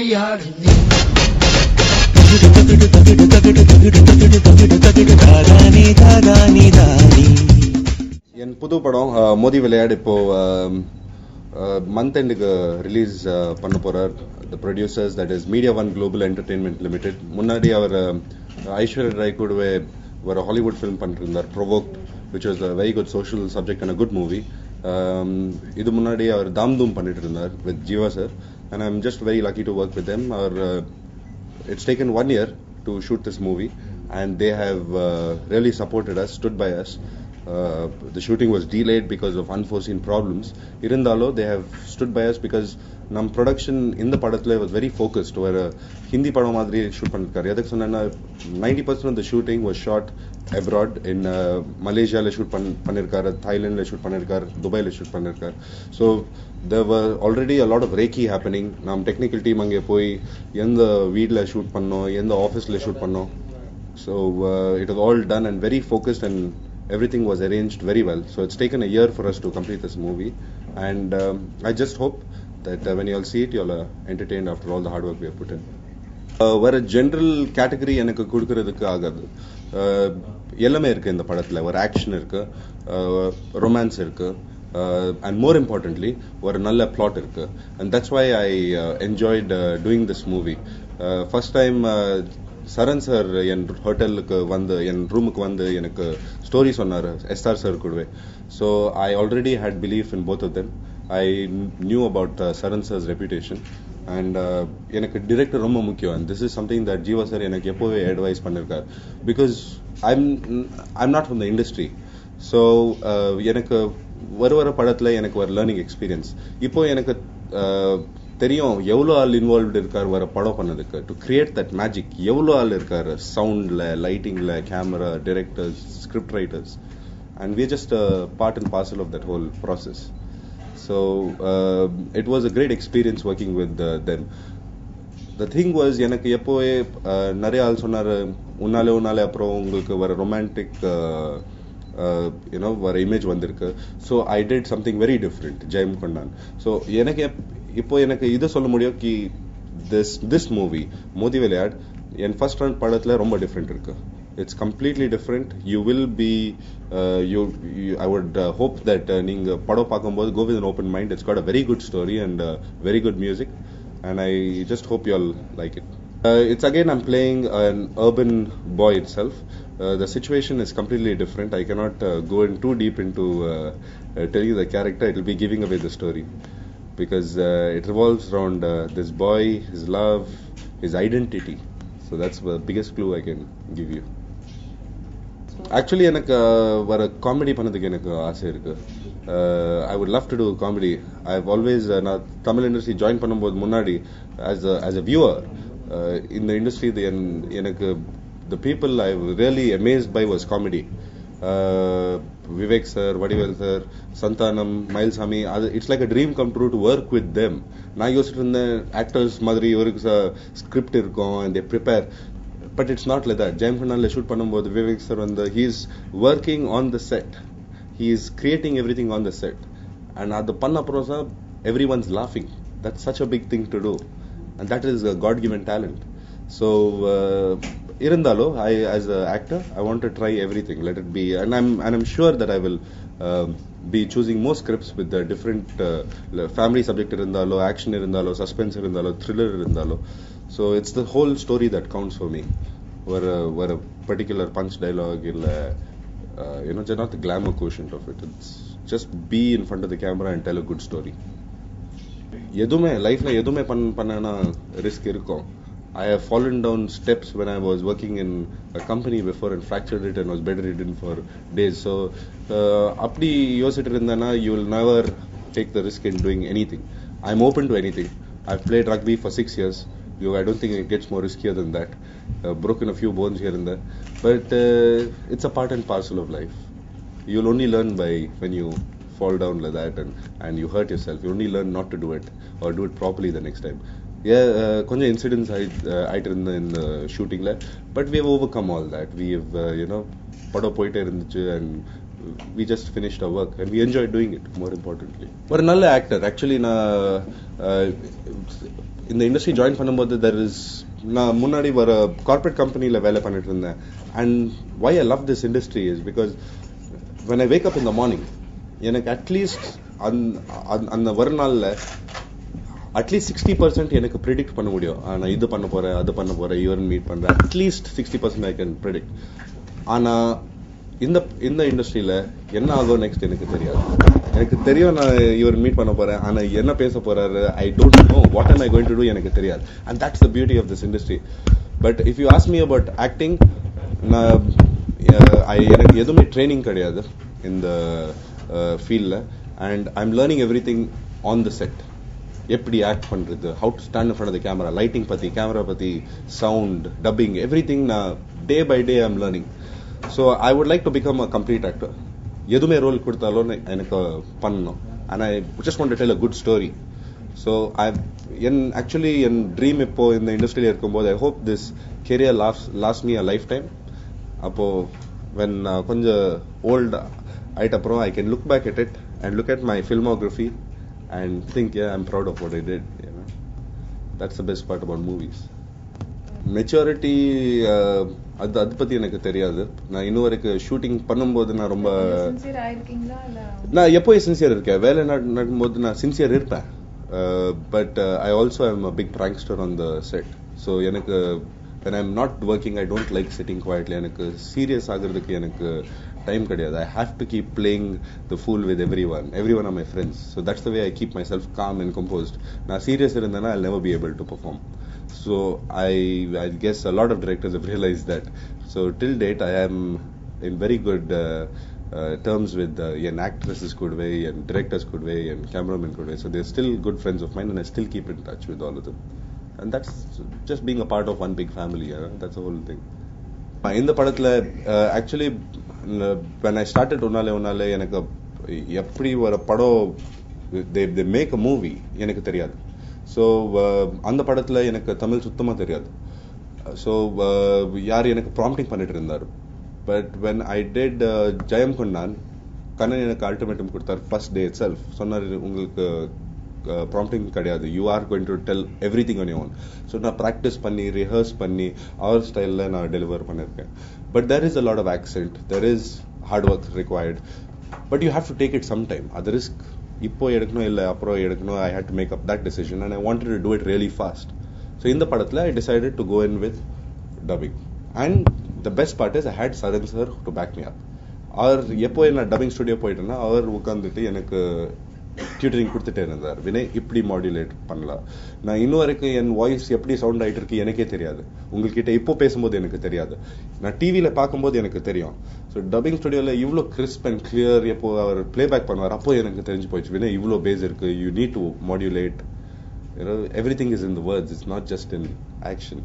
விளையாடு நீ. என் புது படம் மோதி விளையாடு இப்போ மந்த் எண்டுக்கு ரிலீஸ் பண்ண போறார். The producers that is Media One Global Entertainment Limited. முன்னாடி அவர் ஐஸ்வர்யா ராய் கூடவே ஒரு ஹாலிவுட் ஃபிலிம் பண்ணிருந்தார், Provoked, which was a very good social subject and a good movie. இது முன்னாடி அவர் தாம் தூம் பண்ணிட்டு இருந்தார் with Jeeva sir, and I'm just very lucky to work with them. It's taken 1 year to shoot this movie, and they have really supported us, stood by us. The shooting was delayed because of unforeseen problems. Irundalo, they have stood by us because nam production in the padathile was very focused. Where Hindi padam madri shoot pannirukkaru. Edhukku sonna 90% of the shooting was shot abroad. In Malaysia la shoot pannirukkaru, Thailand la shoot pannirukkaru, Dubai la shoot pannirukkaru. So there were already a lot of reiki happening. Nam technical team ange poi endha veedla shoot pannom, endha office la shoot pannom. So it was all done and very focused, and everything was arranged very well. So it's taken a year for us to complete this movie, and I just hope that when you all see it, you all are entertained after all the hard work we have put in. ஒரு general category எனக்கு கொடுக்கறதுக்கு ஆகாது. எல்லாமே இருக்கு இந்த படத்துல. ஒரு action இருக்கு, ரொமான்ஸ் இருக்கு, and more importantly ஒரு நல்ல பிளாட் இருக்கு, and that's why I enjoyed doing this movie. First time Charan sir என் ஹோட்டலுக்கு வந்து என் ரூமுக்கு வந்து எனக்கு ஸ்டோரி சொன்னார் எஸ்ஆர் சார் கூடவே. So I already had belief in both of them. I knew about Charan sir's reputation, and எனக்கு டிரெக்டர் ரொம்ப முக்கியம். And this is something that Jeeva sir எனக்கு எப்போவே அட்வைஸ் பண்ணியிருக்கார். Because I'm not from the industry. So எனக்கு வர படத்தில் எனக்கு ஒரு லேர்னிங் எக்ஸ்பீரியன்ஸ். இப்போ எனக்கு தெரியும் எவ்வளோ ஆள் இன்வால்வ்டு இருக்கார் வர படம் பண்ணதுக்கு. டு கிரியேட் தட் மேஜிக் எவ்வளோ ஆள் இருக்காரு, சவுண்டில், லைட்டிங்கில், camera, directors, script writers, and we just part and parcel of that whole process. So it was a great experience working with them. The thing was, எனக்கு எப்போவே நிறைய ஆள் சொன்னார், உன்னாலே அப்புறம் உங்களுக்கு வர ரொமான்டிக் வர இமேஜ் வந்திருக்கு. So I did something very different, Jayam Kondan. So எனக்கு இப்போ எனக்கு இதை சொல்ல முடியும் கி திஸ் மூவி மோதி விளையாட் என் ஃபர்ஸ்ட் ரன் படத்தில் ரொம்ப டிஃப்ரெண்ட் இருக்கு. It's completely different. You will be I would hope that நீங்கள் படம் பார்க்கும்போது go with an open mind. It's got a very good story and very good music, and I just hope you all like it. It's again I'm playing an urban boy itself. The situation is completely different. I cannot go in too deep into telling you the character. It will be giving away the story, because it revolves around this boy, his love, his identity. So that's the biggest clue I can give you. Actually எனக்கு வர comedy பண்ணதுக்கு எனக்கு ஆசை இருக்கு. I would love to do comedy. I've always நான் Tamil industry join பண்ணும்போது முன்னாடி as a viewer in the industry, எனக்கு the people I was really amazed by was comedy. Vivek sir, Vadivel sir, Santanam, Mailsami, it's like a dream come true to work with them. நான் யோசிச்சுட்டு இருந்தேன் actors மாதிரி ஒரு script இருக்கும் and they prepare, but it's not like that. ஜெயம் கண்ணால shoot பண்ணும்போது Vivek sir வந்து he is working on the set, he is creating everything on the set, and அது பண்ண அப்புறம் sir everyone's laughing. That's such a big thing to do, and that is a God given talent. So irundalo, I as an actor I want to try everything, let it be, and I'm sure that I will be choosing more scripts with the different family subject irundalo, action irundalo, suspense irundalo, thriller irundalo. So it's the whole story that counts for me. Where a particular punch dialogue illa just not the glamour quotient of it. It's just be in front of the camera and tell a good story. எதுமே லைஃப்ல எதுமே பண்ணனா risk இருக்கும். I have fallen down steps when I was working in a company before and fractured it and was bedridden for days. So அப்படி யோசிச்சுட்டு இருந்தேன்னா you will never take the risk in doing anything. I'm open to anything. I've played rugby for 6 years. I don't think it gets more riskier than that. Broken a few bones here and there, but it's a part and parcel of life. You'll only learn by when you fall down like that and you hurt yourself. You only learn not to do it or do it properly the next time. கொஞ்சம் incidents ஆயிட்டு இருந்த இந்த ஷூட்டிங்ல, but we have overcome all that. We have படம் போயிட்டே இருந்துச்சு, and we just finished our work and we enjoyed doing it, more importantly. ஒரு நல்ல actor. Actually நான் இந்த இண்டஸ்ட்ரி ஜாயின் பண்ணும்போது நான் முன்னாடி ஒரு கார்பரேட் கம்பெனியில் வேலை பண்ணிட்டு இருந்தேன். And why I love this industry is because when I wake up in the morning, எனக்கு அட்லீஸ்ட் அந்த ஒரு நாளில் அட்லீஸ்ட் 60% எனக்கு ப்ரிடிக்ட் பண்ண முடியும். நான் இது பண்ண போகிறேன், அது பண்ண போகிறேன், இவன் மீட் பண்ணுறேன். At least 60% I can predict. ஆனால் இந்த இண்டஸ்ட்ரியில் என்ன ஆகும் நெக்ஸ்ட் எனக்கு தெரியாது. எனக்கு தெரியும் நான் இவர் மீட் பண்ண போகிறேன், ஆனால் என்ன பேச போகிறாரு I don't know. What am I going to do எனக்கு தெரியாது. And that's the beauty of this industry. But if you ask me about acting, எனக்கு எதுவுமே ட்ரைனிங் கிடையாது இந்த ஃபீல்டில். And I am learning everything on the set. எப்படி act பண்ணுறது, how to stand in front of the camera, lighting பற்றி, camera பற்றி, sound, dubbing, everything நான் day by day I am learning. So I would like to become a complete actor. எதுவுமே role கொடுத்தாலும் எனக்கு பண்ணணும். And I just want to tell a good story. So actually என் dream இப்போ இந்த இண்டஸ்ட்ரியில் இருக்கும்போது ஐ hope this career last me a lifetime. அப்போது வென் கொஞ்சம் ஓல்டு ஆயிட்ட அப்புறம் I can look back at it and look at my filmography and think, yeah, I'm proud of what I did. That's the best part about movies. Maturity, அது பற்றி எனக்கு தெரியாது. நான் இன்னும் வரைக்கும் ஷூட்டிங் பண்ணும்போது நான் ரொம்ப நான் எப்போயும் சின்சியர் இருக்கேன். வேலை நடக்கும்போது நான் சின்சியர் இருப்பேன். But I also I'm a big prankster on the set. ஸோ எனக்கு when I'm not working, I don't like sitting quietly. எனக்கு சீரியஸ் ஆகிறதுக்கு எனக்கு டைம் கிடையாது. I have to keep playing the fool with everyone are my friends. So that's the way I keep myself calm and composed. நான் serious இருந்தேன்னா I'll never be able to perform. So I guess a lot of directors have realized that. So till date I am in very good terms with an actresses good way and directors good way and cameramen good way. So they're still good friends of mine and I still keep in touch with all of them. And that's just being a part of one big family. That's the whole thing. இந்த படத்தில் actually when I started உன்னாலே எனக்கு எப்படி ஒரு படம் they make a movie எனக்கு தெரியாது. So அந்த படத்தில் எனக்கு தமிழ் சுத்தமாக தெரியாது. ஸோ யார் எனக்கு ப்ராம்ப்டிங் பண்ணிட்டு இருந்தார். பட் when I did ஜெயம் கொண்டான், கண்ணன் எனக்கு அல்டிமேட்டம் கொடுத்தார் ஃபர்ஸ்ட் டே இட் செல்ஃப். சொன்னார், உங்களுக்கு ப்ராம்ப்டிங் கிடையாது, you are going to tell everything on your own. So நான் ப்ராக்டிஸ் பண்ணி ரிஹர்ஸ் பண்ணி அவர் ஸ்டைலில் நான் டெலிவர் பண்ணியிருக்கேன். But there is a lot of accent, there is hard work required. But you have to take it some time. அது risk. இப்போ எடுக்கணும் இல்லை அப்புறம் எடுக்கணும். I had to make up that decision and I wanted to do it really fast. So இந்த படத்தில் ஐ decided to go in with டப்பிங். And the best part is I had Charan sir to back me up. அவர் எப்போ நான் dubbing studio போயிட்டேன்னா அவர் உட்காந்துட்டு எனக்கு tutoring கொடுத்துட்டே இருந்தார். வினய் இப்படி மாடுலேட் பண்ணலாம். நான் இன்னும் வரைக்கும் என் வாய்ஸ் எப்படி சவுண்ட் ஆகிட்டு இருக்கு எனக்கே தெரியாது. உங்கள்கிட்ட இப்போ பேசும்போது எனக்கு தெரியாது. நான் டிவியில் பார்க்கும்போது எனக்கு தெரியும். ஸோ டப்பிங் ஸ்டுடியோவில் இவ்வளோ கிறிஸ்ப் அண்ட் கிளியர் எப்போ அவர் பிளேபேக் பண்ணுவார் அப்போ எனக்கு தெரிஞ்சு போயிடுச்சு, வினய் இவ்வளோ பேஸ் இருக்கு, you need to modulate. Everything is in the words, it's not just in action.